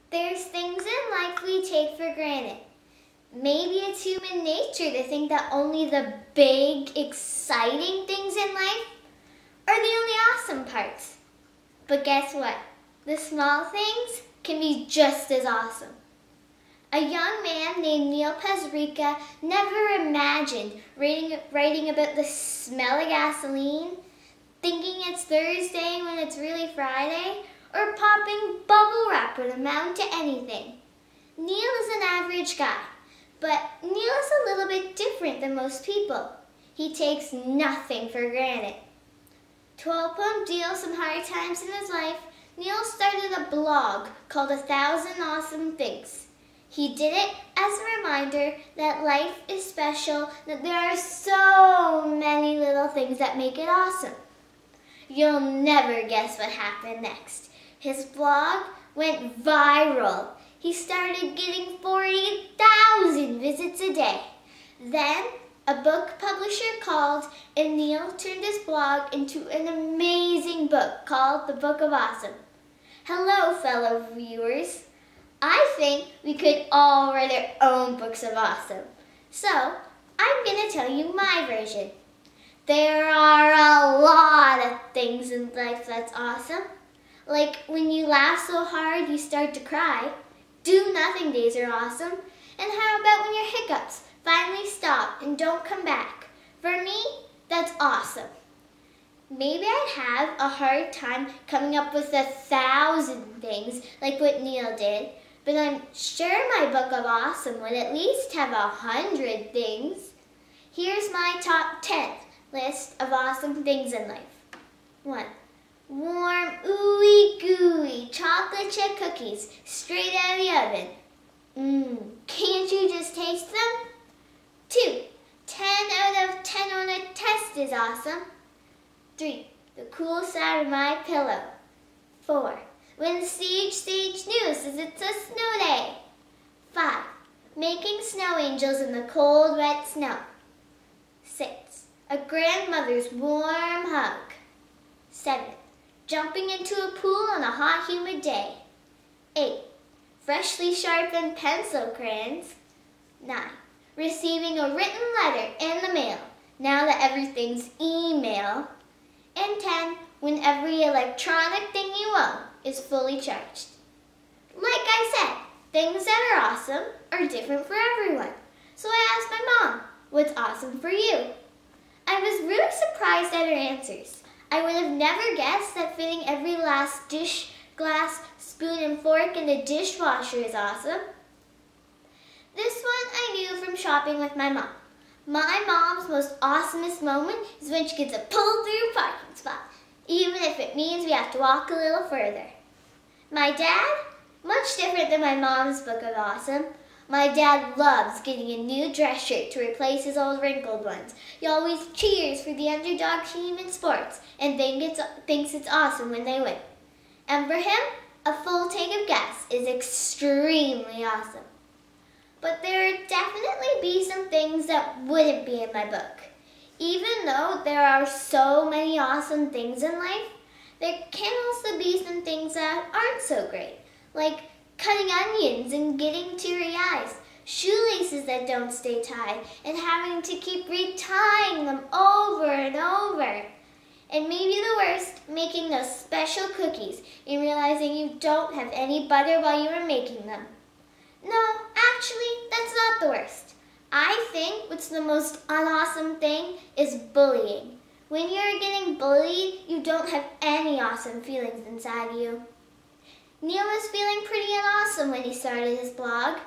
There's things in life we take for granted. Maybe it's human nature to think that only the big, exciting things in life are the only awesome parts. But guess what? The small things can be just as awesome. A young man named Neil Pasricha never imagined writing about the smell of gasoline, thinking it's Thursday when it's really Friday, or popping bubble wrap would amount to anything. Neil is an average guy, but Neil is a little bit different than most people. He takes nothing for granted. To help him deal some hard times in his life, Neil started a blog called 1,000 Awesome Things. He did it as a reminder that life is special, that there are so many little things that make it awesome. You'll never guess what happened next. His blog went viral. He started getting 40,000 visits a day. Then a book publisher called, and Neil turned his blog into an amazing book called The Book of Awesome. Hello, fellow viewers. I think we could all write our own books of awesome. So, I'm going to tell you my version. There are a lot of things in life that's awesome. Like when you laugh so hard you start to cry. Do nothing days are awesome. And how about when your hiccups finally stop and don't come back? For me, that's awesome. Maybe I'd have a hard time coming up with 1,000 things like what Neil did, but I'm sure my book of awesome would at least have 100 things. Here's my top 10 list of awesome things in life. 1. Warm, ooey gooey chocolate chip cookies straight out of the oven. Can't you just taste them? 2. 10 out of 10 on a test is awesome. 3. The cool side of my pillow. 4. When the stage news says it's a snow day. 5. Making snow angels in the cold, wet snow. 6. A grandmother's warm hug. 7. Jumping into a pool on a hot, humid day. 8. Freshly sharpened pencil crayons. 9. Receiving a written letter in the mail, now that everything's email. And 10. When every electronic thing you own is fully charged. Like I said, things that are awesome are different for everyone. So I asked my mom, what's awesome for you? I was really surprised at her answers. I would have never guessed that fitting every last dish, glass, spoon, and fork in the dishwasher is awesome. This one I knew from shopping with my mom. My mom's most awesomest moment is when she gets a pull-through parking spot, even if it means we have to walk a little further. My dad? Much different than my mom's book of awesome. My dad loves getting a new dress shirt to replace his old wrinkled ones. He always cheers for the underdog team in sports and thinks it's awesome when they win. And for him, a full tank of gas is extremely awesome. But there would definitely be some things that wouldn't be in my book. Even though there are so many awesome things in life, there can also be some things that aren't so great, like cutting onions and getting teary eyes, shoelaces that don't stay tied, and having to keep retying them over and over. And maybe the worst, making those special cookies and realizing you don't have any butter while you were making them. No, actually, that's not the worst. I think what's the most unawesome thing is bullying. When you're getting bullied, you don't have any awesome feelings inside you. Neil was feeling pretty unawesome when he started his blog.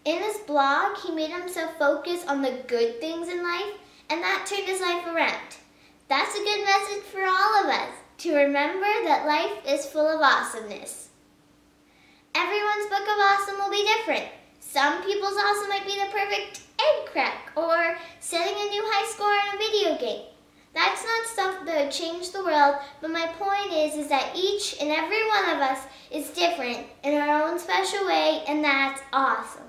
In his blog, he made himself focus on the good things in life, and that turned his life around. That's a good message for all of us, to remember that life is full of awesomeness. Everyone's book of awesome will be different. Some people's awesome might be the perfect egg crack, or setting a new high score in a video game. That's not stuff that would change the world, but my point is that each and every one of us is different in our own special way, and that's awesome.